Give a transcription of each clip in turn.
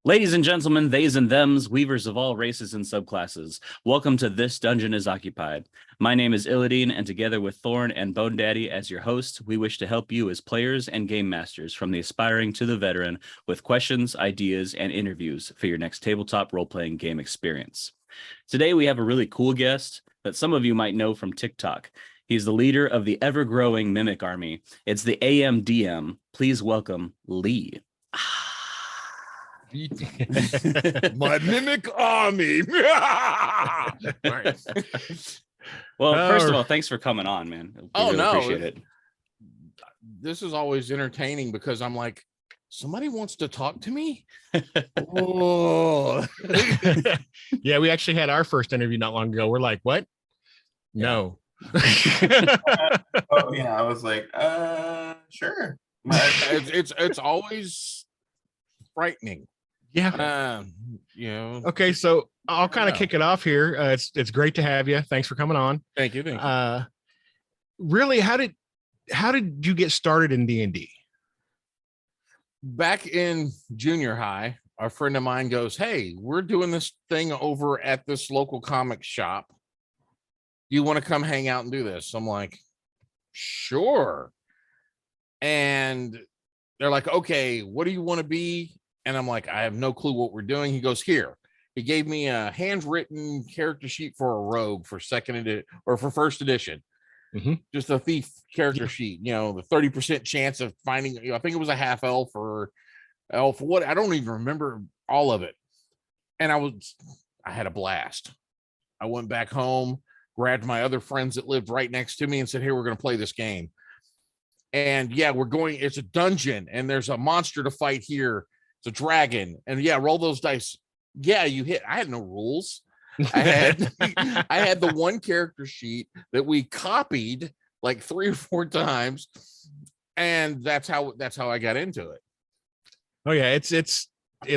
Ladies and gentlemen, theys and thems, weavers of all races and subclasses, welcome to This Dungeon is Occupied. My name is Illidan, and together with Thorn and Bone Daddy as your host, we wish to help you as players and game masters, from the aspiring to the veteran, with questions, ideas, and interviews for your next tabletop role-playing game experience. Today we have a really cool guest that some of you might know from TikTok. He's the leader of the ever-growing Mimic Army. It's the AMDM. Please welcome Lee. My Mimic Army. Well, first of all, thanks for coming on, man. Appreciate it. This is always entertaining because I'm like, somebody wants to talk to me. Oh. Yeah, we actually had our first interview not long ago. We're like, what? No. Oh yeah, I was like, sure. It's always frightening. Yeah. Okay, so I'll kind of kick it off here. It's great to have you. Thanks for coming on. Thank you. Really, how did you get started in D&D? Back in junior high, a friend of mine goes, "Hey, we're doing this thing over at this local comic shop. You want to come hang out and do this?" I'm like, sure. And they're like, "Okay, what do you want to be?" And I'm like, I have no clue what we're doing. He goes, "Here." He gave me a handwritten character sheet for a rogue for first edition. Mm-hmm. Just a thief character sheet, the 30% chance of finding, I think it was a half elf or what, I don't even remember all of it. And I had a blast. I went back home, grabbed my other friends that lived right next to me and said, "Hey, we're going to play this game." And yeah, it's a dungeon and there's a monster to fight here. It's a dragon. And yeah, roll those dice. Yeah, you hit. I had no rules. I had the one character sheet that we copied like 3 or 4 times. And that's how I got into it. Oh yeah, it's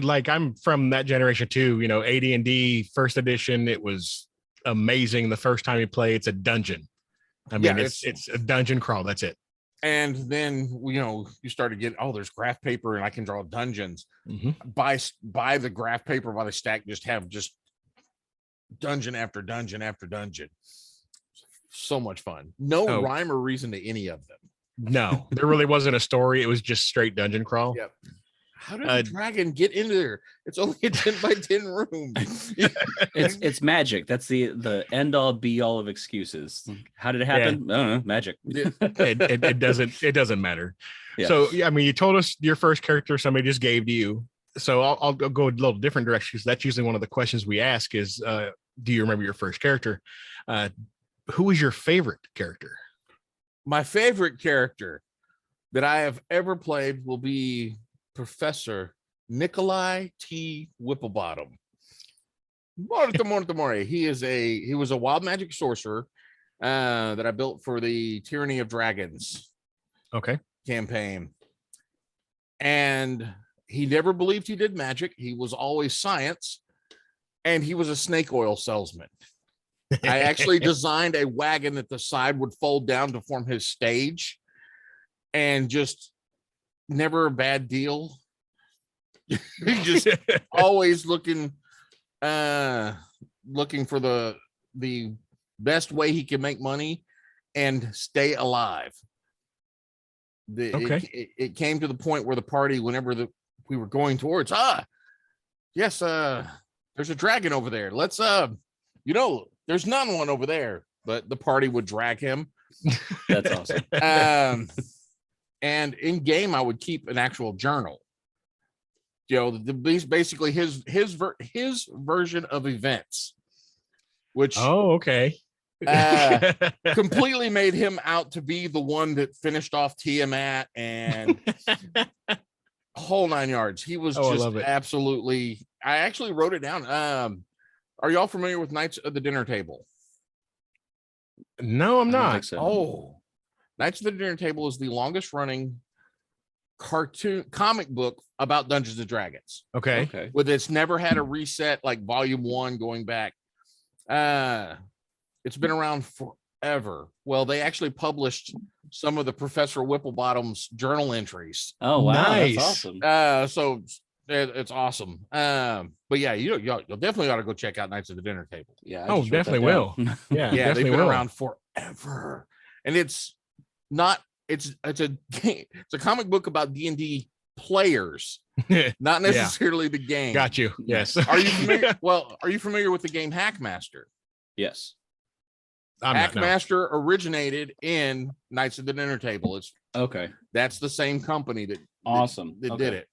like, I'm from that generation too. AD&D first edition, it was amazing. The first time you play, it's a dungeon. I mean, it's a dungeon crawl. That's it. And then, you started getting, there's graph paper and I can draw dungeons. Mm-hmm. Buy the graph paper by the stack, have dungeon after dungeon after dungeon. So much fun. No rhyme or reason to any of them. No, there really wasn't a story. It was just straight dungeon crawl. Yep. How did the dragon get into there? It's only a 10 by 10 room. It's magic. That's the end all be all of excuses. How did it happen? Yeah. I don't know. Magic. It doesn't matter. Yeah. So yeah, I mean, you told us your first character somebody just gave to you. So I'll go a little different direction, because that's usually one of the questions we ask is, do you remember your first character? Who was your favorite character? My favorite character that I have ever played will be Professor Nikolai T. Whipplebottom. He was a wild magic sorcerer that I built for the Tyranny of Dragons campaign. And he never believed he did magic. He was always science. And he was a snake oil salesman. I actually designed a wagon that the side would fold down to form his stage. And just never a bad deal. Just always looking for the best way he can make money and stay alive. It came to the point where the party, whenever we were going towards, there's a dragon over there. Let's there's none one over there, but the party would drag him. That's awesome. And in game, I would keep an actual journal. Basically his version of events, which completely made him out to be the one that finished off Tiamat and whole 9 yards. He was just absolutely. I actually wrote it down. Are y'all familiar with Knights of the Dinner Table? No, I'm not. So. Knights of the Dinner Table is the longest running comic book about Dungeons and Dragons. Okay. With it's never had a reset, like volume 1 going back. It's been around forever. Well, they actually published some of the Professor Whipplebottom's journal entries. Oh, wow. Nice. That's awesome. So It's awesome. But yeah, you'll definitely ought to go check out Knights of the Dinner Table. Yeah. Oh, definitely will. Yeah, Yeah, they've definitely been will. around forever, and it's not. It's a it's a comic book about D&D players, not necessarily the game. Got you. Yes. Are you familiar? Well, are you familiar with the game Hackmaster? Yes. Hackmaster originated in Knights of the Dinner Table. It's okay. That's the same company that did it.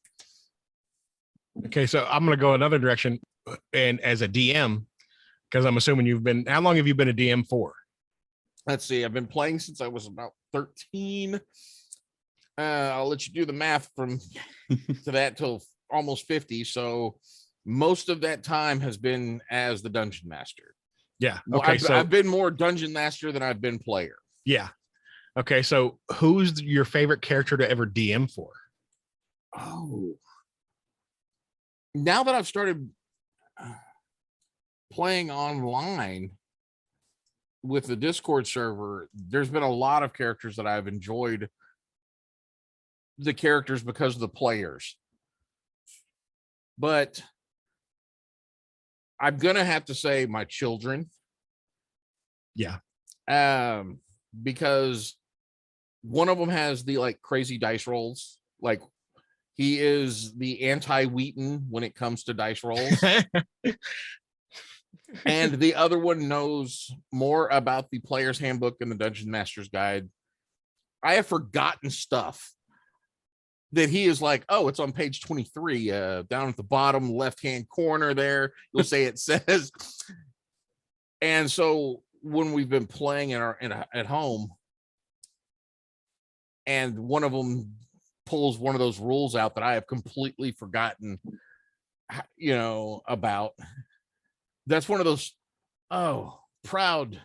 Okay, so I'm going to go another direction, and as a DM, because I'm assuming how long have you been a DM for? Let's see. I've been playing since I was about 13. I'll let you do the math from to that till almost 50. So most of that time has been as the dungeon master. Yeah. Okay. I've been more dungeon master than I've been player. Yeah. Okay. So who's your favorite character to ever DM for? Oh, now that I've started playing online with the Discord server, there's been a lot of characters that I've enjoyed the characters because of the players. But I'm gonna have to say my children. Yeah. Because one of them has the like crazy dice rolls. Like he is the anti-Wheaton when it comes to dice rolls. And the other one knows more about the player's handbook and the Dungeon Master's Guide. I have forgotten stuff that he is like, oh, it's on page 23, down at the bottom left-hand corner there. You'll say it says. And so when we've been playing at home, and one of them pulls one of those rules out that I have completely forgotten, about. That's one of those, proud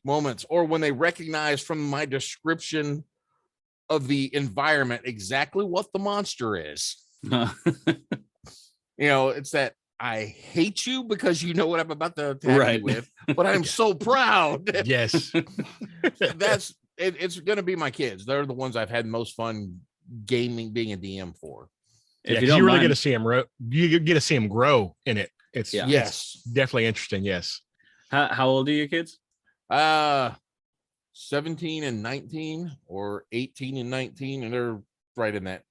moments. Or when they recognize from my description of the environment exactly what the monster is. It's that I hate you because you know what I'm about to attack you with, but I'm so proud. Yes. It's going to be my kids. They're the ones I've had most fun gaming, being a DM for. If you really get to see them, you get to see them grow in it. It's yes, definitely interesting. Yes. How old are your kids? 17 and 19, or 18 and 19, and they're right in that.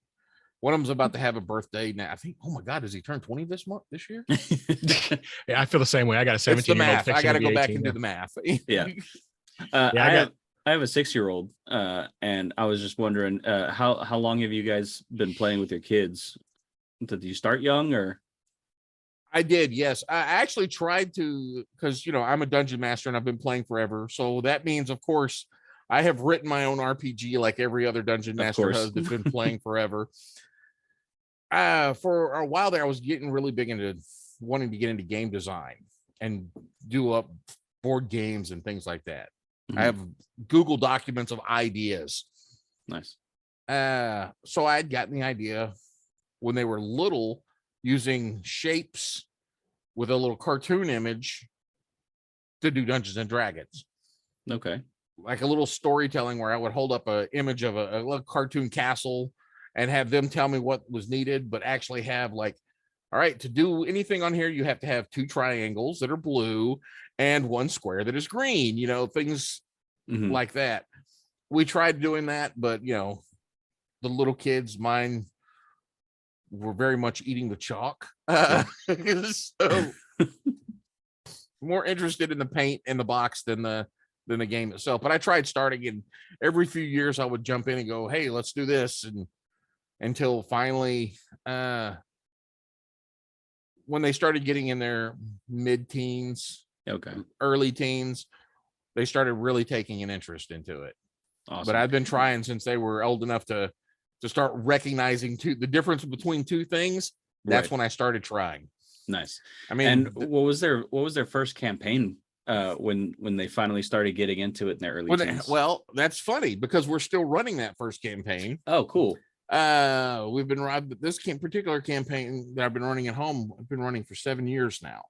One of them's about to have a birthday now. I think, oh my God, does he turn 20 this year? Yeah, I feel the same way. I got a 17-year-old. I got to go back and do the math. Yeah. I have a 6-year-old, and I was just wondering, how long have you guys been playing with your kids? Did you start young, or? I did, yes. I actually tried to, because I'm a dungeon master and I've been playing forever. So that means, of course, I have written my own RPG like every other dungeon master has that's been playing forever. For a while there, I was getting really big into wanting to get into game design and do up board games and things like that. Mm-hmm. I have Google documents of ideas. Nice. So I had gotten the idea when they were little, using shapes with a little cartoon image to do Dungeons and Dragons. Okay. Like a little storytelling where I would hold up an image of a little cartoon castle and have them tell me what was needed, but actually have like, all right, to do anything on here, you have to have 2 triangles that are blue and 1 square that is green, things like that. We tried doing that, but the little kids, mine, were very much eating the chalk. So more interested in the paint in the box than the game itself. But I tried starting, and every few years I would jump in and go, hey, let's do this. And until finally, when they started getting in their mid-teens, early teens, they started really taking an interest into it. Awesome. But I've been trying since they were old enough to start recognizing the difference between 2 things. That's when I started trying. Nice. I mean, and what was their first campaign when they finally started getting into it in their early teens? Well, that's funny because we're still running that first campaign. Oh, cool. We've been this particular campaign that I've been running at home. I've been running for 7 years now.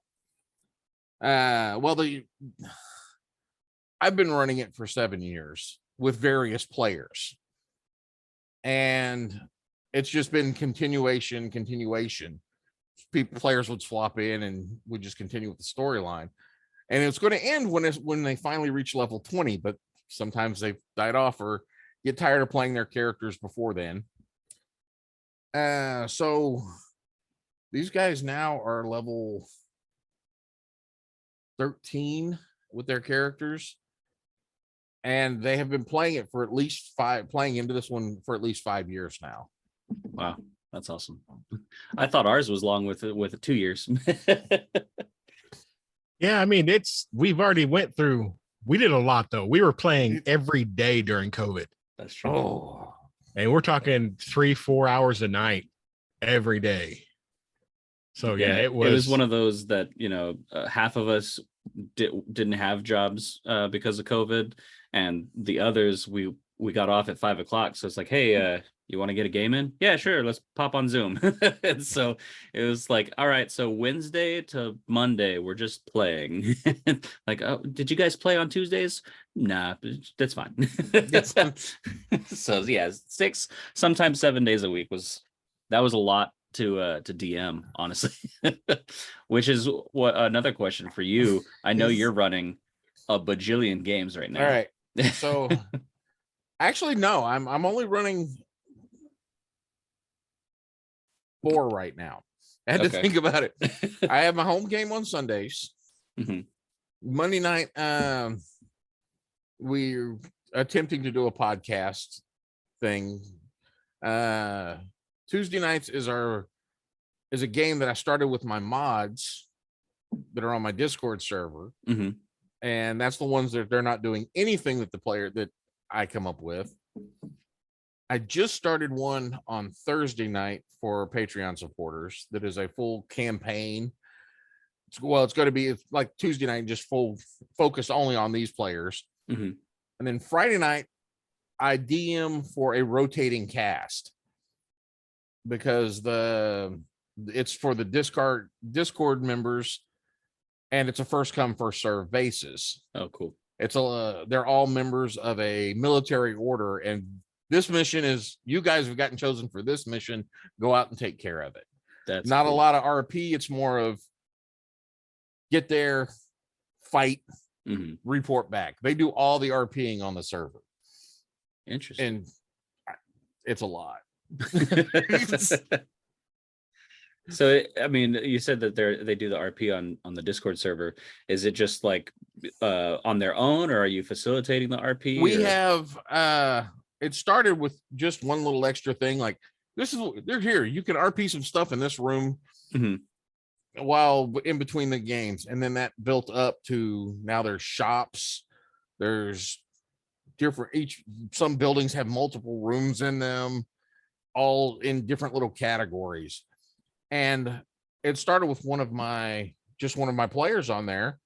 I've been running it for 7 years with various players. And it's just been continuation. Players would swap in and would just continue with the storyline. And it's going to end when they finally reach level 20, but sometimes they've died off or get tired of playing their characters before then. So these guys now are level 13 with their characters, and they have been playing it for at least playing into this one for at least 5 years now. Wow, that's awesome. I thought ours was long with 2 years. Yeah, I mean, we did a lot though. We were playing every day during COVID. That's true. Oh, and we're talking 3-4 hours a night every day. So yeah, it was one of those that, half of us didn't have jobs because of COVID, and the others we got off at 5 o'clock. So it's like, hey, you want to get a game in? Yeah, sure. Let's pop on Zoom. And so it was like, all right, so Wednesday to Monday, we're just playing. Like, oh, did you guys play on Tuesdays? Nah, that's fine. So yeah, 6, sometimes 7 days a week was a lot to DM, honestly. Which is what another question for you. I know you're running a bajillion games right now. All right. So actually, no, I'm only running 4 right now. I had to think about it. I have my home game on Sundays. Mm-hmm. Monday night, we're attempting to do a podcast thing. Tuesday nights is a game that I started with my mods that are on my Discord server. Mm-hmm. And that's the ones that they're not doing anything that I come up with. I just started one on Thursday night for Patreon supporters. That is a full campaign. It's going to be like Tuesday night, just full focus only on these players. Mm-hmm. And then Friday night, I DM for a rotating cast because it's for the Discord members, and it's a first come first serve basis. Oh, cool. They're all members of a military order, and this mission is, you guys have gotten chosen for this mission. Go out and take care of it. That's not cool. A lot of RP. It's more of get there, fight, report back. They do all the RPing on the server. Interesting. And it's a lot. So, I mean, you said that they do the RP on the Discord server. Is it just like on their own, or are you facilitating the RP? We have it started with just one little extra thing, like they're here. You can RP some stuff in this room while in between the games, and then that built up to now there's shops. There's some buildings have multiple rooms in them, all in different little categories. And it started with one of my players on there.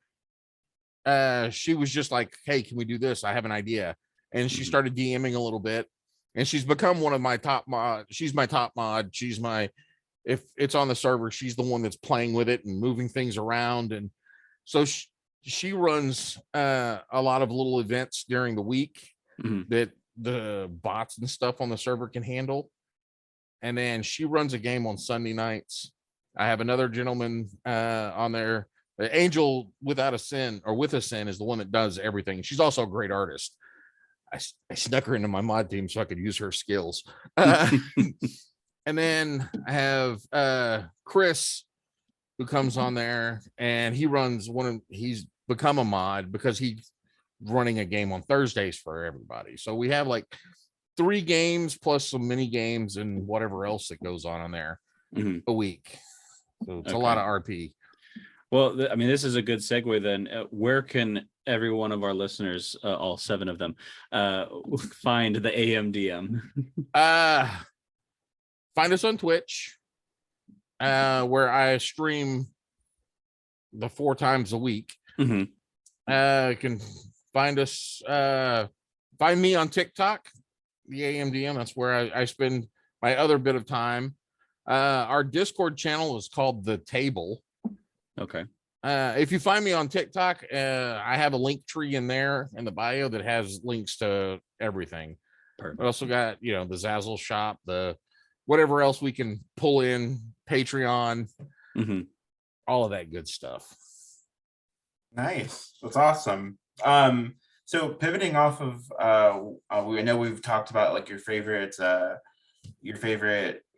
She was just like, hey, can we do this? I have an idea. And she started DMing a little bit, and she's become one of my top mod. She's my top mod. If it's on the server, she's the one that's playing with it and moving things around. And so she runs a lot of little events during the week that the bots and stuff on the server can handle. And then she runs a game on Sunday nights. I have another gentleman on there. The Angel Without a Sin, or With a Sin, is the one that does everything. She's also a great artist. I snuck her into my mod team so I could use her skills. And then I have Chris, who comes on there, and he runs he's become a mod because he's running a game on Thursdays for everybody. So we have like 3 games plus some mini games and whatever else that goes on there a week. So it's a lot of RP. Well, I mean, this is a good segue then. Where can every one of our listeners, all 7 of them, find the AMDM? Find us on Twitch, where I stream the 4 times a week. You can find us, find me on TikTok, the AMDM. That's where I spend my other bit of time. Our Discord channel is called The Table. Okay. If you find me on TikTok, I have a link tree in there in the bio that has links to everything. Perfect. I also got, the Zazzle shop, the whatever else we can pull in, Patreon, all of that good stuff. Nice. That's awesome. So pivoting off of I know we've talked about like your favorite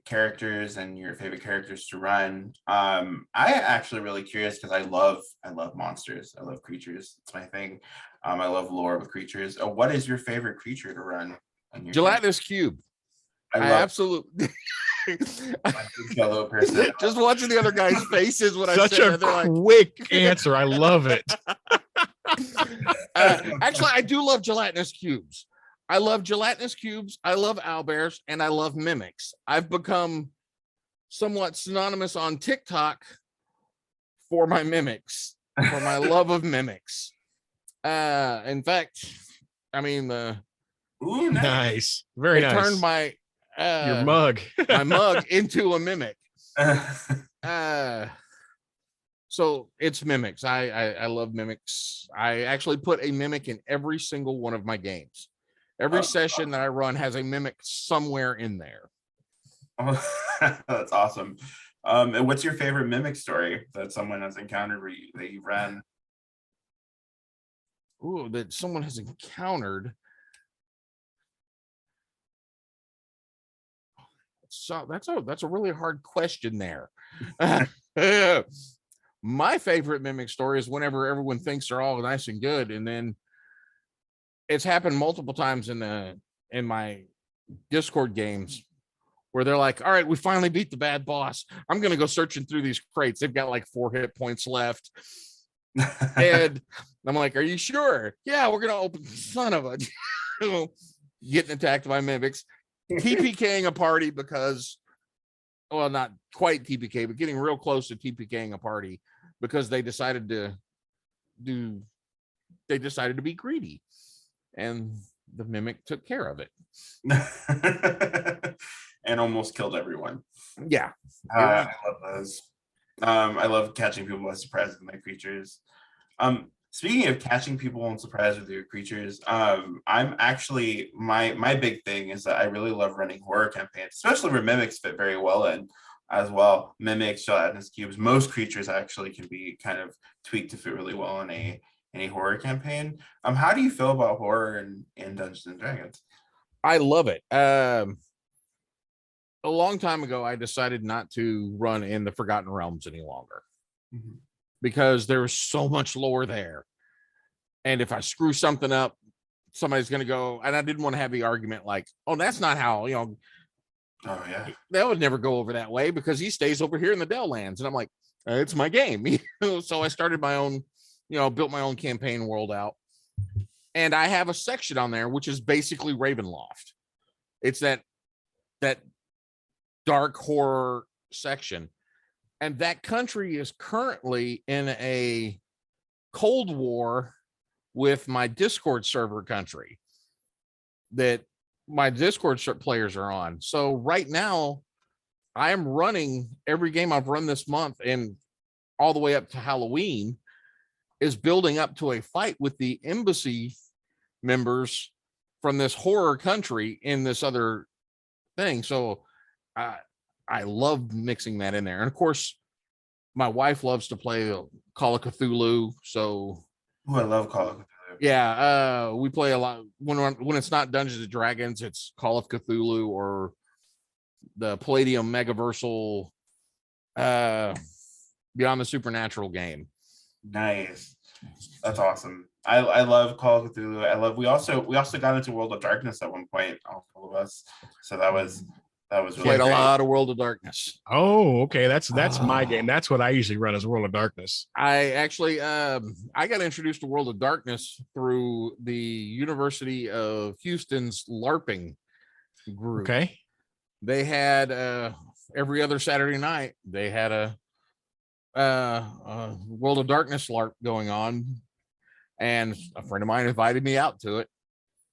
characters and your favorite characters to run. I actually really curious because I love monsters. I love creatures. It's my thing. I love lore with creatures. What is your favorite creature to run on your Gelatinous cube. I absolutely fellow person. Just watching the other guys' faces when Such a quick answer. I love it. Actually, I do love gelatinous cubes. I love gelatinous cubes. I love owlbears, and I love mimics. I've become somewhat synonymous on TikTok for my mimics, for my love of mimics. In fact, I mean, ooh, nice, very nice. Turned my your mug, my mug into a mimic. So it's mimics. I love mimics. I actually put a mimic in every single one of my games. Every session that I run has a mimic somewhere in there. Oh, that's awesome. And what's your favorite mimic story that someone has encountered that you've ran? Ooh, that someone has encountered. So that's a really hard question there. My favorite mimic story is whenever everyone thinks they're all nice and good, and then it's happened multiple times in my Discord games where they're like, all right, we finally beat the bad boss. I'm gonna go searching through these crates. They've got like 4 hit points left. And I'm like, are you sure? Yeah, we're gonna open son of a getting attacked by mimics, TPKing a party because, well, not quite TPK, but getting real close to TPKing a party because they decided to be greedy, and the mimic took care of it and almost killed everyone. Yeah. I love those. I love catching people by surprise with my creatures. Speaking of catching people on surprise with your creatures, I'm actually my big thing is that I really love running horror campaigns, especially where mimics fit very well in as well. Mimics, gelatinous cubes, most creatures actually can be kind of tweaked to fit really well in a horror campaign. How do you feel about horror in Dungeons and Dragons? I love it. A long time ago, I decided not to run in the Forgotten Realms any longer because there was so much lore there. And if I screw something up, somebody's going to go, and I didn't want to have the argument like, oh, that's not how, oh yeah, that would never go over that way because he stays over here in the Dell lands. And I'm like, it's my game. So I started my own, built my own campaign world out. And I have a section on there, which is basically Ravenloft. It's that dark horror section. And that country is currently in a Cold War with my Discord server country that my Discord players are on. So right now, I am running every game I've run this month and all the way up to Halloween is building up to a fight with the embassy members from this horror country in this other thing. So I love mixing that in there. And of course, my wife loves to play Call of Cthulhu. So I love Call of Cthulhu. Yeah, we play a lot when it's not Dungeons and Dragons, it's Call of Cthulhu or the Palladium Megaversal Beyond the Supernatural game. Nice. That's awesome. I love Call of Cthulhu. We also got into World of Darkness at one point, all of us. So that was really played great. A lot of World of Darkness. Oh, okay. That's my game. That's what I usually run as World of Darkness. I actually I got introduced to World of Darkness through the University of Houston's LARPing group. Okay. They had every other Saturday night, they had a World of Darkness LARP going on. And a friend of mine invited me out to it.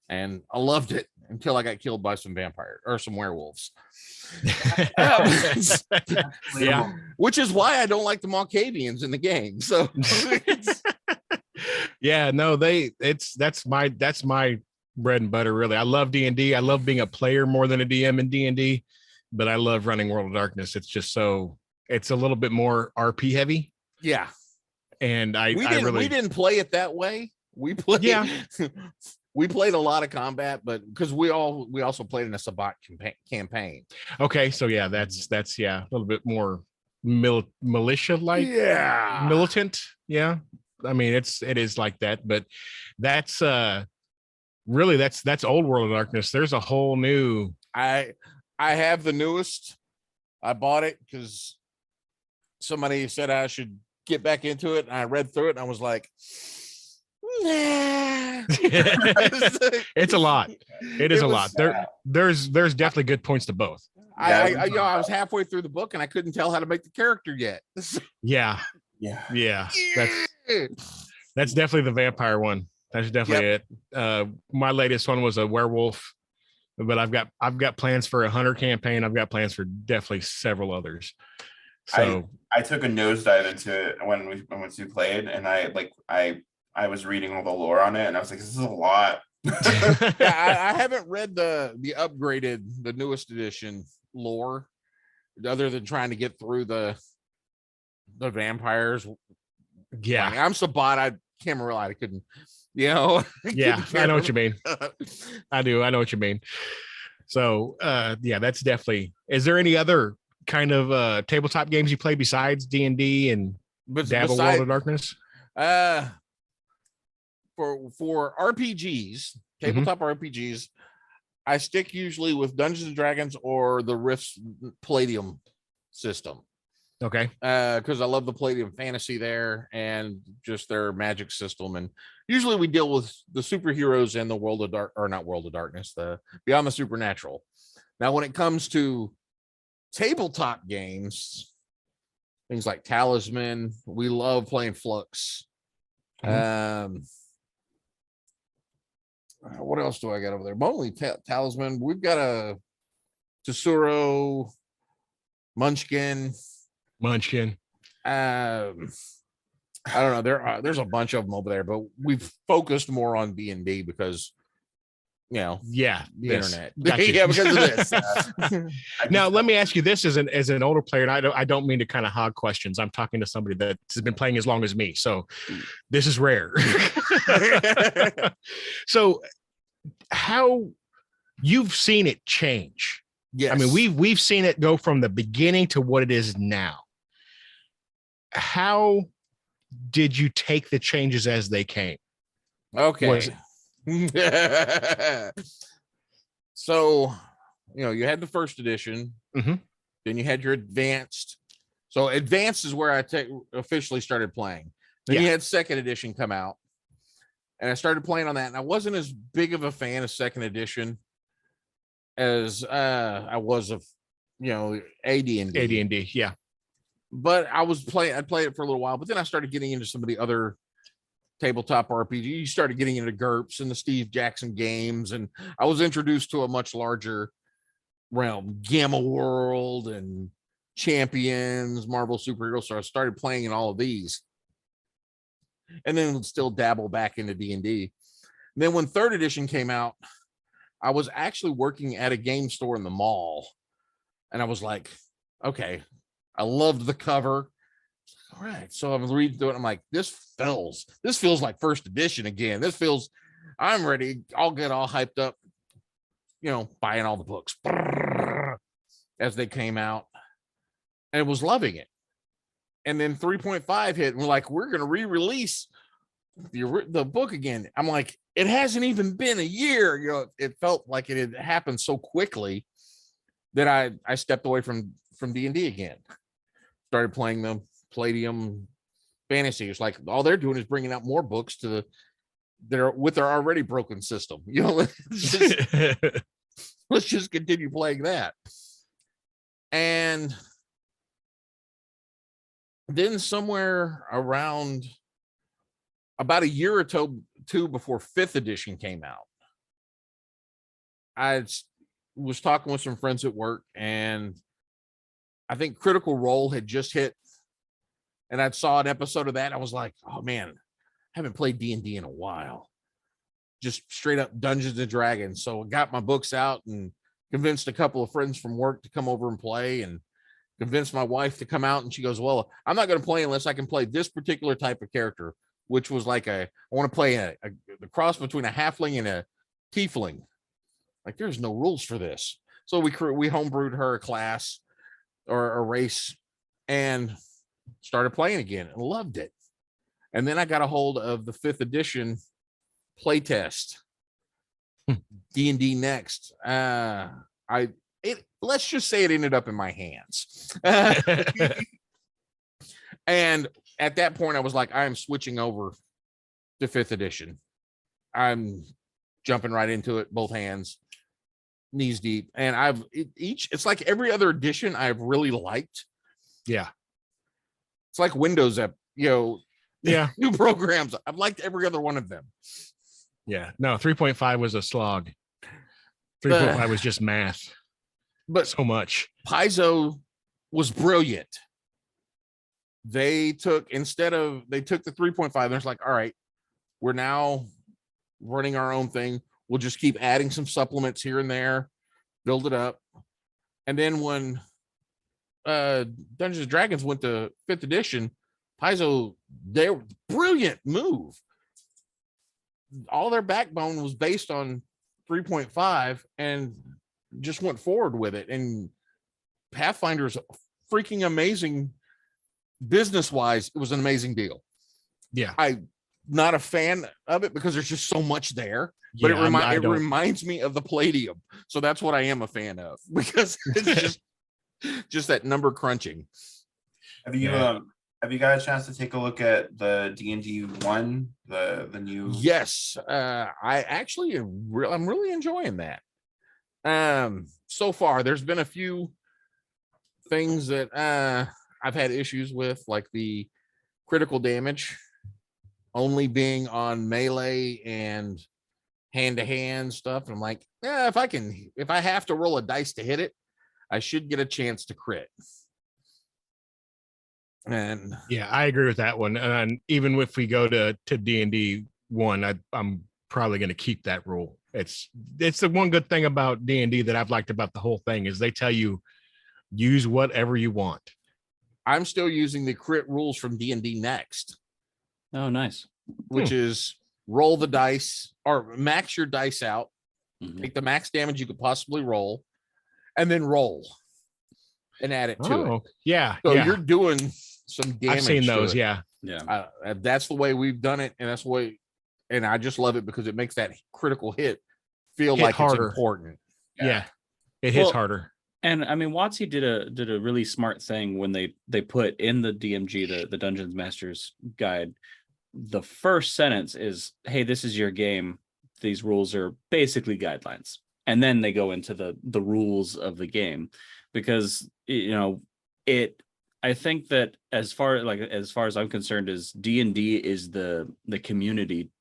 And I loved it until I got killed by some vampires or some werewolves. Yeah. Which is why I don't like the Malkavians in the game. So yeah, no, that's my bread and butter, really. I love D&D. I love being a player more than a DM in D&D. but I love running World of Darkness. It's just it's a little bit more RP heavy. Yeah. And we didn't play it that way. We played we played a lot of combat, but because we also played in a Sabbat campaign. Okay, so yeah, that's a little bit more militia like, militant. Yeah, I mean it is like that, but that's really that's old World of Darkness. There's a whole new. I have the newest. I bought it because somebody said I should get back into it, and I read through it, and I was like, nah. It's a lot. It is a lot. There's definitely good points to both. I was halfway through the book and I couldn't tell how to make the character yet. Yeah. That's definitely the vampire one. That's definitely it. My latest one was a werewolf, but I've got plans for a hunter campaign. I've got plans for definitely several others. So I took a nosedive into it when we played, and I was reading all the lore on it, and I was like, this is a lot. I haven't read the upgraded, the newest edition lore, other than trying to get through the vampires. Yeah, I'm Sabbat. I Camarilla. I couldn't, Yeah, I know what you mean. I do. I know what you mean. So, that's definitely. Is there any other kind of tabletop games you play besides D&D and dabble World of Darkness? For RPGs, tabletop RPGs, I stick usually with Dungeons and Dragons or the Rift's Palladium system. Okay. Because I love the Palladium fantasy there and just their magic system. And usually we deal with the superheroes and the not World of Darkness, the Beyond the Supernatural. Now, when it comes to tabletop games, things like Talisman, we love playing Flux. What else do I got over there? Mostly Talisman. We've got a Tesoro, Munchkin. I don't know. There's a bunch of them over there, but we've focused more on D&D because, the internet. Gotcha. Because of this. Now, let me ask you this: as an older player, and I don't mean to kind of hog questions. I'm talking to somebody that has been playing as long as me, so this is rare. So, how you've seen it change? Yes. I mean, we've seen it go from the beginning to what it is now. How did you take the changes as they came? Okay. So, you had the first edition, then you had your advanced. So advanced is where I officially started playing. Then you had second edition come out, and I started playing on that. And I wasn't as big of a fan of second edition as I was of, AD&D. AD&D, yeah. But I played it for a little while, but then I started getting into some of the other tabletop RPG. You started getting into GURPS and the Steve Jackson games, and I was introduced to a much larger realm, Gamma World and Champions, Marvel Superheroes. So I started playing in all of these, and then still dabble back into D&D. Then when third edition came out, I was actually working at a game store in the mall, and I was like, okay, I loved the cover. All right. So I'm reading through it. I'm like, this feels like first edition again. I'm ready. I'll get all hyped up, buying all the books as they came out, and was loving it. And then 3.5 hit, and we're like, we're going to re-release the book again. I'm like, it hasn't even been a year. It felt like it had happened so quickly that I stepped away from D&D again. Started playing the Palladium fantasy. It's like all they're doing is bringing out more books with their already broken system. Let's just continue playing that. And then somewhere around about a year or two before fifth edition came out, I was talking with some friends at work, and I think Critical Role had just hit, and I saw an episode of that. I was like, oh man, I haven't played D&D in a while. Just straight up Dungeons and Dragons. So I got my books out and convinced a couple of friends from work to come over and play, and convinced my wife to come out, and she goes, well, I'm not going to play unless I can play this particular type of character, which was like I want to play the cross between a halfling and a tiefling. Like, there's no rules for this. So we homebrewed her a class or a race and started playing again and loved it. And then I got a hold of the 5th edition playtest, D&D Next. Let's just say it ended up in my hands. And at that point I was like, I am switching over to 5th edition. I'm jumping right into it, both hands, knees deep. And it's like every other edition I've really liked. Yeah. It's like Windows app, yeah, new programs. I've liked every other one of them. Yeah. No, 3.5 was a slog. 3.5 was just math. But so much. Paizo was brilliant. They took the 3.5, and it's like, all right, we're now running our own thing. We'll just keep adding some supplements here and there, build it up. And then when Dungeons and Dragons went to 5th edition, Paizo, their brilliant move. All their backbone was based on 3.5 and just went forward with it. And Pathfinder's freaking amazing business-wise. It was an amazing deal. Yeah. I'm not a fan of it because there's just so much there, but it reminds me of the Palladium. So that's what I am a fan of, because it's just that number crunching. Have you got a chance to take a look at the D&D 1, the new? Yes, I actually I'm really enjoying that. So far there's been a few things that I've had issues with, like the critical damage only being on melee and hand-to-hand stuff. And I'm like, yeah, if I have to roll a dice to hit it, I should get a chance to crit. And yeah, I agree with that one. And even if we go to D&D 1, I'm probably going to keep that rule. It's the one good thing about D&D that I've liked about the whole thing is they tell you use whatever you want. I'm still using the crit rules from D&D Next. Oh, nice. Which is roll the dice or max your dice out, take the max damage you could possibly roll, and then roll and add it to it. Yeah. So you're doing some damage. I've seen those. Yeah. That's the way we've done it. And that's the way, and I just love it because it makes that critical hit feel like harder. It's important. Yeah. It hits harder. And I mean, WotC did a really smart thing when they put in the DMG, the Dungeons Master's Guide. The first sentence is, hey, this is your game. These rules are basically guidelines. And then they go into the rules of the game, because I think that as far as I'm concerned, is D&D is the community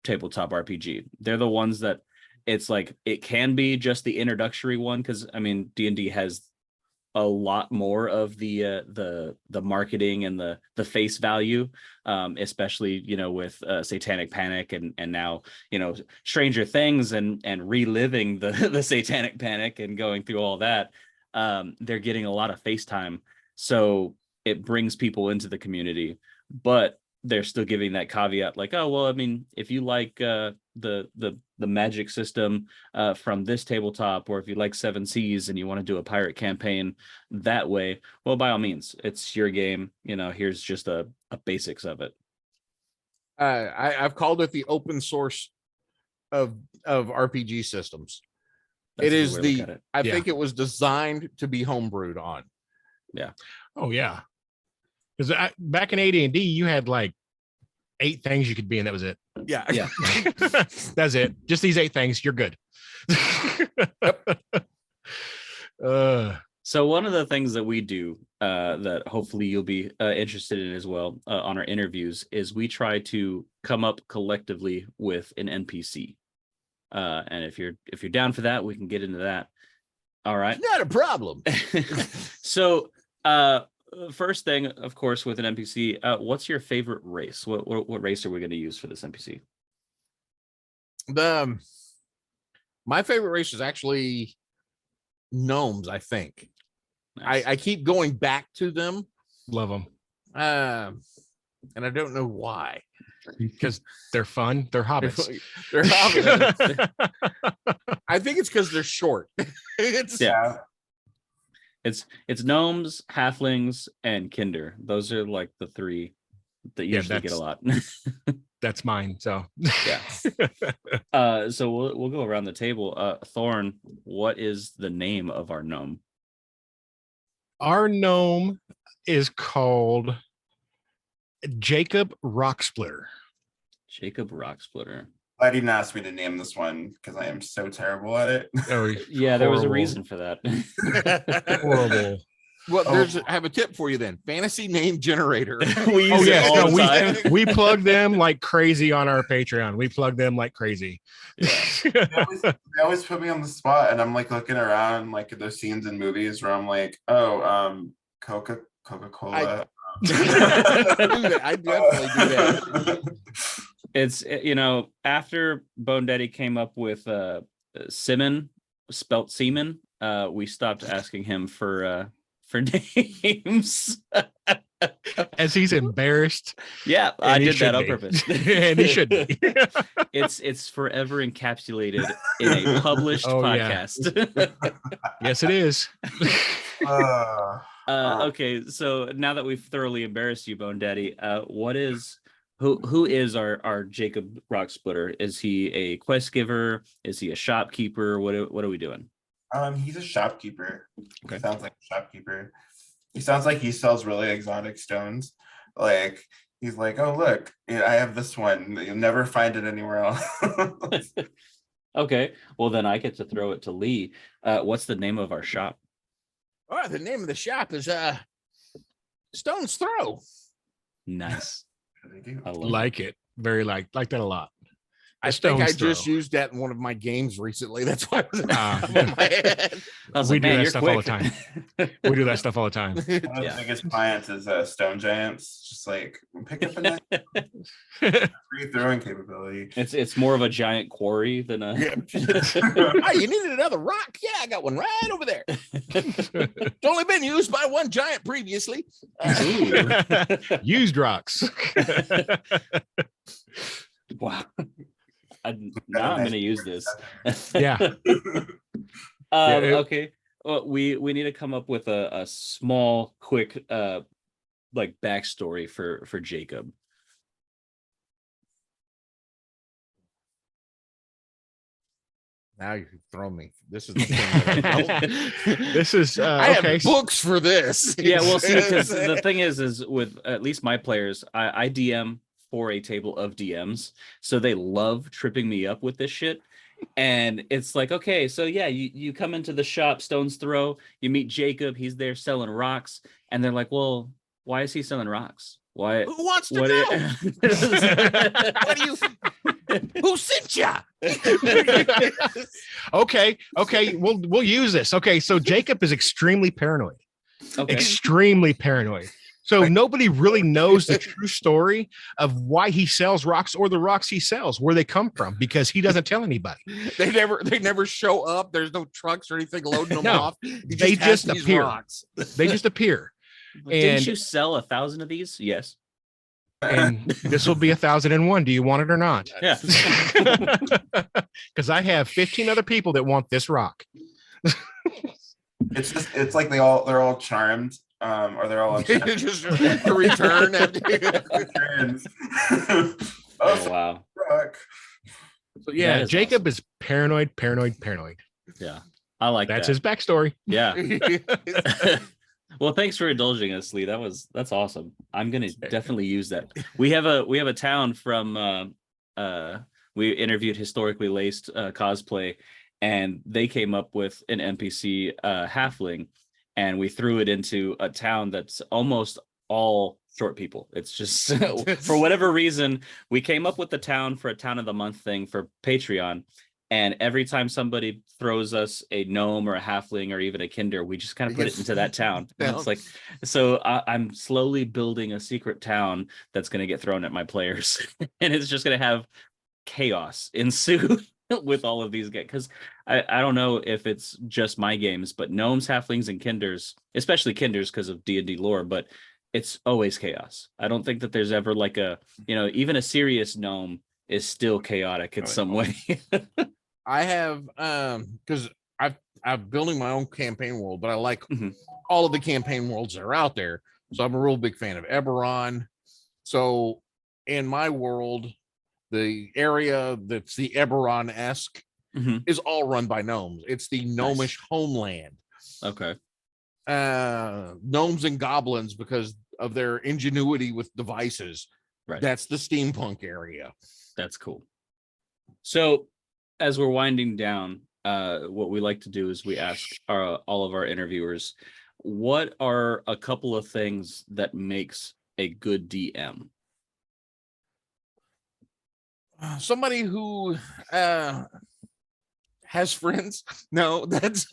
tabletop RPG. They're the ones that it's like, it can be just the introductory one, because I mean D&D has a lot more of the marketing and the face value, especially with Satanic Panic and now Stranger Things and reliving the Satanic Panic and going through all that. They're getting a lot of face time, so it brings people into the community, but they're still giving that caveat, like, oh well, I mean, if you like the magic system from this tabletop, or if you like 7 Seas and you want to do a pirate campaign that way, well, by all means, it's your game. Here's just a basics of it. I've called it the open source of RPG systems. It is I think it was designed to be homebrewed on. Yeah. Oh yeah. Because back in AD&D, you had like 8 things you could be in. That was it. Yeah. That's it. Just these 8 things. You're good. So one of the things that we do that hopefully you'll be interested in as well on our interviews is we try to come up collectively with an NPC. And if you're down for that, we can get into that. All right. Not a problem. So first thing, of course, with an NPC, what's your favorite race? What race are we going to use for this NPC? My favorite race is actually gnomes, I think. Nice. I keep going back to them. Love them. And I don't know why. Because they're fun. They're hobbits. They're hobbits. I think it's because they're short. It's gnomes, halflings, and kinder. Those are like the three that usually get a lot. That's mine. So yeah. So we'll go around the table. Thorn, what is the name of our gnome? Our gnome is called Jacob Rocksplitter. Jacob Rocksplitter. Glad you didn't ask me to name this one because I am so terrible at it. Oh, yeah, there was a reason for that. Horrible. Well, I have a tip for you then. Fantasy name generator. We use it all the time. We plug them like crazy on our Patreon. We plug them like crazy. Yeah. They always put me on the spot, and I'm like looking around, like at those scenes in movies where I'm like, Coca-Cola. I definitely do that. It's, after Bone Daddy came up with Simon, spelt semen, we stopped asking him for names. As he's embarrassed. Yeah, I did that on purpose. And he should be. It's forever encapsulated in a published podcast. Yeah. Yes, it is. Okay, so now that we've thoroughly embarrassed you, Bone Daddy, who is our Jacob Rocksplitter? Is he a quest giver? Is he a shopkeeper? What are we doing? He's a shopkeeper. Okay. He sounds like a shopkeeper. He sounds like he sells really exotic stones. Like he's like, oh look, I have this one. You'll never find it anywhere else. Okay, well then I get to throw it to Lee. What's the name of our shop? All right, the name of the shop is Stone's Throw. Nice. I like it. Very like that a lot. I think I just used that in one of my games recently. That's why it was in my head. We do that stuff all the time. We do that stuff all the time. One of the biggest clients is Stone Giants. Just like pick up a free throwing capability. It's more of a giant quarry than a. Oh, you needed another rock? Yeah, I got one right over there. It's only been used by one giant previously. Used rocks. Wow. Now I'm going to use this. Yeah. Okay. Well, we need to come up with a small, quick, like backstory for Jacob. Now you've thrown me. This is the thing that this is I have books for this. Yeah, well, see, because the thing is with at least my players, I DM for a table of DMs, so they love tripping me up with this shit. And it's like, okay, so yeah, you come into the shop, Stone's Throw, you meet Jacob, he's there selling rocks, and they're like, well, why is he selling rocks? Why? Who wants to know? What do you? Who sent ya? Okay, we'll use this. Okay, so Jacob is extremely paranoid. Okay. Extremely paranoid. So nobody really knows the true story of why he sells rocks or the rocks he sells, where they come from, because he doesn't tell anybody. They never show up. There's no trucks or anything loading them off. They just appear. They just appear. Didn't you sell 1,000 of these? Yes. And this will be 1,001. Do you want it or not? Yeah. Because I have 15 other people that want this rock. It's like they're all charmed. Or they're all just the return. Oh wow. So yeah, is Jacob awesome. Is paranoid. Yeah. I like that's his backstory. Yeah. Well, thanks for indulging us, Lee. That's awesome. I'm gonna definitely use that. We have a town from we interviewed Historically Laced Cosplay, and they came up with an NPC halfling, and we threw it into a town that's almost all short people. It's just for whatever reason, we came up with the town for a town of the month thing for Patreon. And every time somebody throws us a gnome or a halfling or even a kinder, we just kind of put it into that town. And it's like, so I'm slowly building a secret town that's going to get thrown at my players, and it's just going to have chaos ensue. with all of these guys, because I don't know if it's just my games, but gnomes, halflings, and kinders, especially kinders because of D&D lore, but it's always chaos. I don't think that there's ever like a, even a serious gnome is still chaotic in some way. I have because I'm building my own campaign world, but I like all of the campaign worlds that are out there. So I'm a real big fan of Eberron. So in my world, the area that's the Eberron-esque is all run by gnomes. It's the gnomish homeland. Okay. Gnomes and goblins, because of their ingenuity with devices. Right. That's the steampunk area. That's cool. So as we're winding down, what we like to do is we ask all of our interviewers, what are a couple of things that makes a good DM? Somebody who has friends. No, that's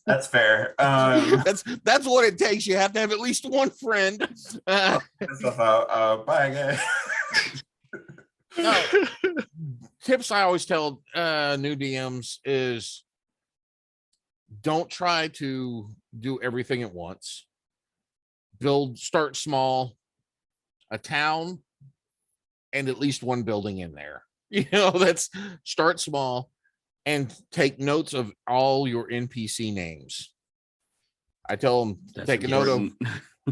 that's fair. That's what it takes. You have to have at least one friend. Bye, guys. No. Tips I always tell new DMs is don't try to do everything at once. Start small, a town, and at least one building in there. That's start small and take notes of all your NPC names. I tell them take a note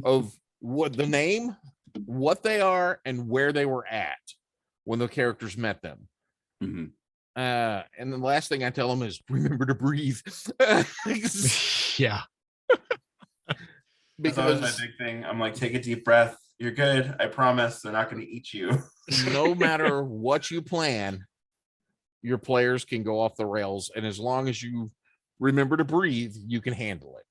of what the name, what they are, and where they were at when the characters met them. And the last thing I tell them is remember to breathe. Yeah. Because that's my big thing. I'm like, take a deep breath. You're good. I promise they're not going to eat you. No matter what you plan, your players can go off the rails. And as long as you remember to breathe, you can handle it.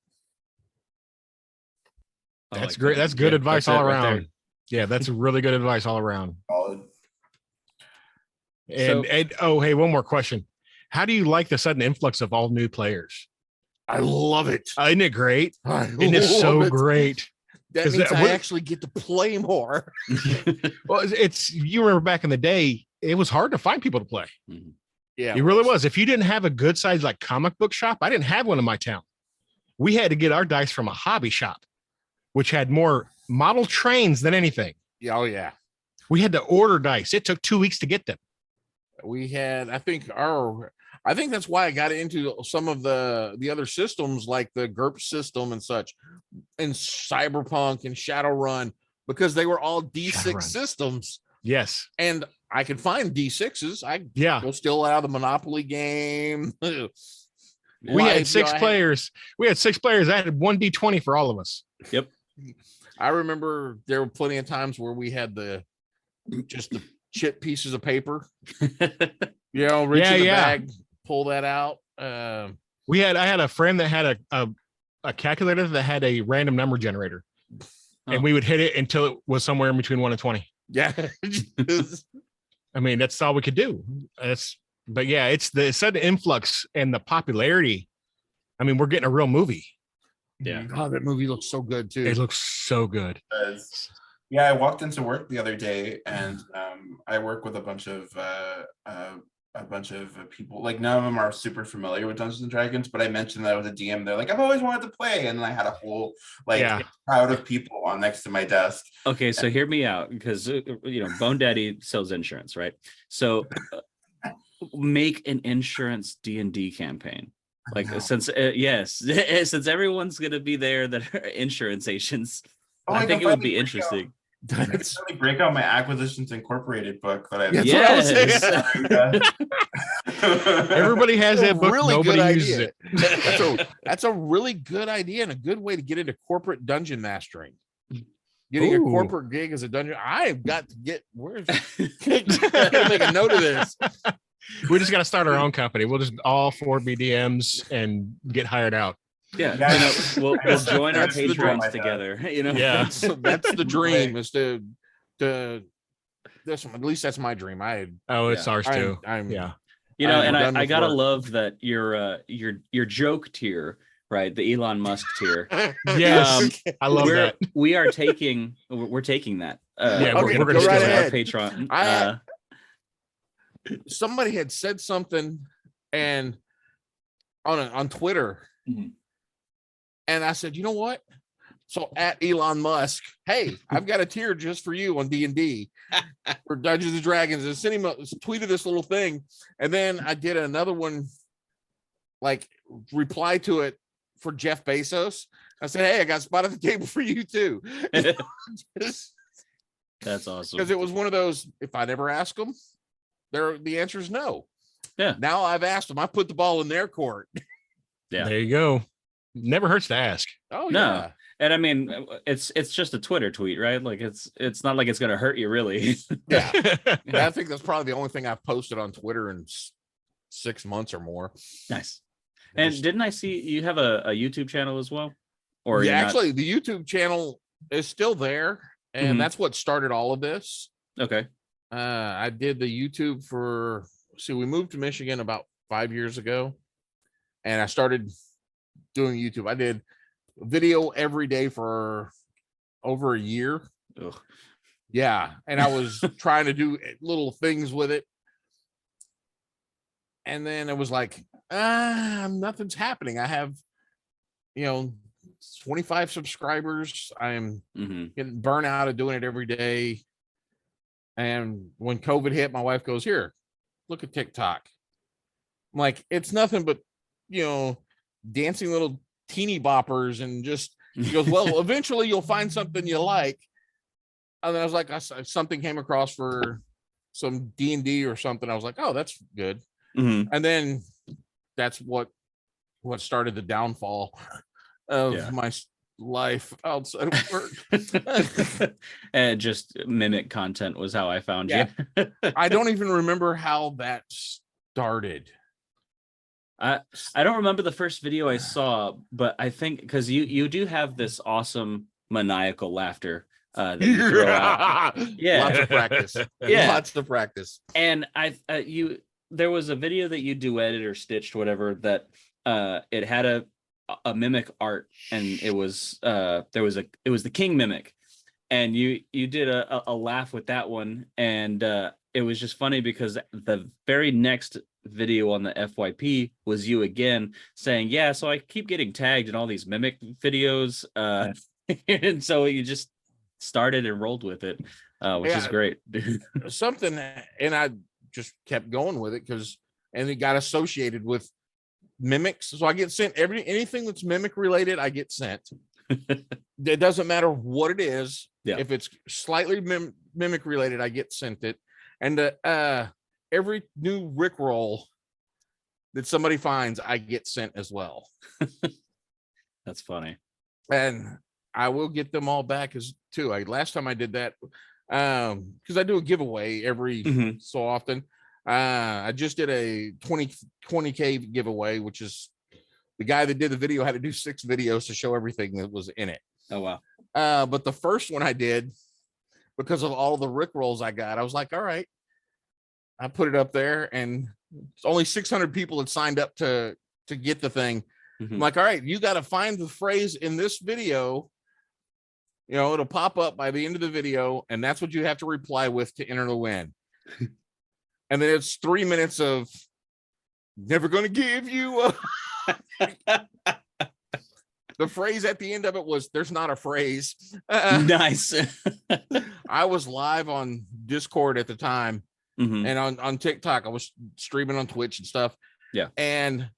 That's great. That's good advice all around. Yeah, that's really good advice all around. Solid. And oh, hey, one more question. How do you like the sudden influx of all new players? I love it. Isn't it great? Isn't it so great? That means I actually get to play more. Well, you remember back in the day, it was hard to find people to play. Yeah, it really was. If you didn't have a good size like comic book shop, I didn't have one in my town. We had to get our dice from a hobby shop, which had more model trains than anything. Yeah, oh yeah. We had to order dice. It took 2 weeks to get them. We had, I think that's why I got into some of the other systems like the GURP system and such, and Cyberpunk and Shadowrun, because they were all D6 systems. Yes. And I could find D6s. I go still out of the Monopoly game. We had 6 players. We had 6 players. I had 1 D20 for all of us. Yep. I remember there were plenty of times where we had just the chip pieces of paper. Reach in the bag, pull that out. I had a friend that had a calculator that had a random number generator, and we would hit it until it was somewhere in between 1 and 20. Yeah. I mean, that's all we could do. But yeah, it's the sudden influx and the popularity. I mean, we're getting a real movie. Yeah. God, that movie looks so good too. It looks so good. Yeah, I walked into work the other day, and I work with a bunch of people. Like, none of them are super familiar with Dungeons and Dragons, but I mentioned that I was a DM. They're like, I've always wanted to play, and I had a whole crowd of people on next to my desk. Okay, so hear me out, because Bone Daddy sells insurance, right? So make an insurance D&D campaign. Like, since since everyone's gonna be there that are insurance agents, I think it would be interesting. I could really break out my Acquisitions Incorporated book that I Everybody has that book. Really nobody uses it. That's a really good idea and a good way to get into corporate dungeon mastering. Getting a corporate gig as a dungeon. I've got to get I gotta make a note of this. We just got to start our own company. We'll just all 4 BDMs and get hired out. Yeah, we'll join our Patreons together. Yeah, that's the dream. Is to this. At least that's my dream. It's ours too. And I gotta love that your joke tier, right? The Elon Musk tier. Yes, I love that. We're taking that. We're going to go right our ahead. Patreon. somebody had said something and on Twitter. Mhm. And I said, you know what? So at Elon Musk, hey, I've got a tier just for you on D&D for Dungeons and Dragons. And sent him tweeted this little thing. And then I did another one, like reply to it for Jeff Bezos. I said, hey, I got a spot at the table for you too. That's awesome. Because it was one of those, if I never ask them, the answer is no. Yeah. Now I've asked them. I put the ball in their court. Yeah. There you go. Never hurts to ask. Oh, No. yeah. And I mean, it's just a Twitter tweet, right? Like it's not like it's going to hurt you really. Yeah. I think that's probably the only thing I've posted on Twitter in 6 months or more. Nice. And didn't I see you have a YouTube channel as well? Or yeah, actually, the YouTube channel is still there, and that's what started all of this. Okay. I did the YouTube we moved to Michigan about 5 years ago, and I started doing YouTube. I did video every day for over a year. Ugh. Yeah, and I was trying to do little things with it, and then it was like, nothing's happening. I have, 25 subscribers. I'm getting burnt out of doing it every day. And when COVID hit, my wife goes, here, look at TikTok. I'm like, it's nothing but, dancing little teeny boppers, and just, she goes, well, eventually you'll find something you like. And then I was like, something came across for some D&D or something. I was like, oh, that's good. And then that's what started the downfall of my life outside of work. And just mimic content was how I found you. I don't even remember how that started. I don't remember the first video I saw, but I think because you do have this awesome maniacal laughter that you throw out. Yeah, lots of practice. Yeah, lots of practice. And there was a video that you duetted or stitched, whatever, that it had a mimic art, and it was the king mimic, and you did a laugh with that one, and it was just funny because the very next video on the FYP was you again saying, yeah, so I keep getting tagged in all these mimic videos, and so you just started and rolled with it, which is great. Something, and I just kept going with it and it got associated with mimics. So I get sent anything that's mimic related, I get sent. It doesn't matter what it is. Yeah. If it's slightly mimic related, I get sent it. And every new Rickroll that somebody finds, I get sent as well. That's funny. And I will get them all back too. Last time I did that, because I do a giveaway every so often. I just did a 20K giveaway, which is the guy that did the video had to do 6 videos to show everything that was in it. Oh, wow. But the first one I did, because of all the Rickrolls I got, I was like, all right, I put it up there, and only 600 people had signed up to get the thing. I'm like, all right, you got to find the phrase in this video. It'll pop up by the end of the video, and that's what you have to reply with to enter the win. And then it's 3 minutes of never going to give you the phrase at the end of it was, there's not a phrase. Nice. I was live on Discord at the time, and on TikTok. I was streaming on Twitch and stuff. Yeah. And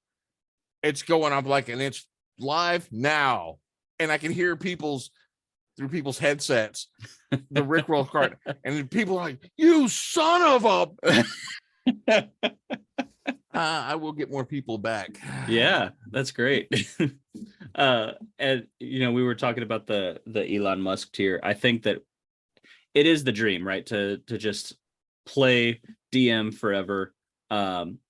it's going, I'm like, and it's live now. And I can hear through people's headsets, the Rickroll card, and people are like, you son of a. I will get more people back. Yeah, that's great. And we were talking about the Elon Musk tier. I think that it is the dream, right? To just play DM forever.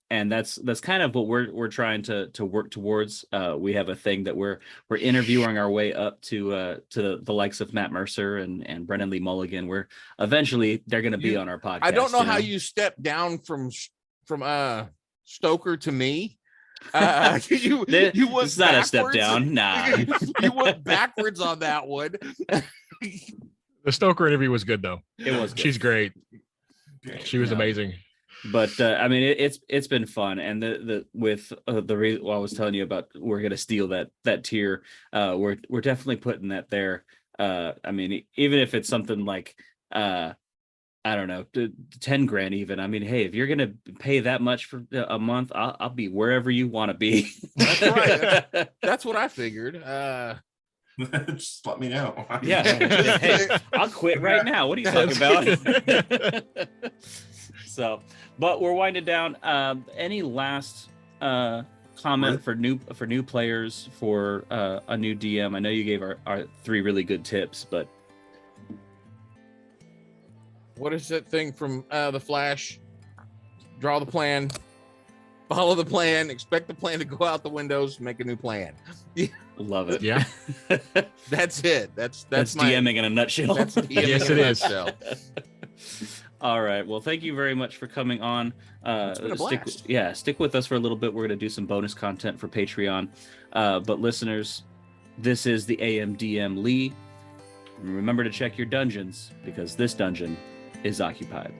And that's kind of what we're trying to work towards. We have a thing that we're interviewing our way up to the likes of Matt Mercer and Brennan Lee Mulligan, where eventually they're going to be on our podcast. I don't know how you stepped down from Stoker to me. You went it's not a step down. Nah. You went backwards on that one. The Stoker interview was good though. It was good. She's great. She was amazing. But I mean, it's been fun, and well, I was telling you about, we're gonna steal that tier. We're definitely putting that there. I mean, even if it's something like I don't know, 10 grand even. I mean, hey, if you're gonna pay that much for a month, I'll be wherever you want to be. That's right. That's what I figured. Just let me know. Yeah. Hey, I'll quit right now. What are you talking about? So, but we're winding down. Any last comment for new players, for a new DM? I know you gave our 3 really good tips, but what is that thing from The Flash? Draw the plan, follow the plan, expect the plan to go out the windows, make a new plan. Love it. Yeah. That's it. That's my DMing in a nutshell. That's DMing Yes, in it a is. nutshell. All right. Well, thank you very much for coming on. It's been a blast. Stick with us for a little bit. We're going to do some bonus content for Patreon. But listeners, this is the AMDM Lee. Remember to check your dungeons, because this dungeon is occupied.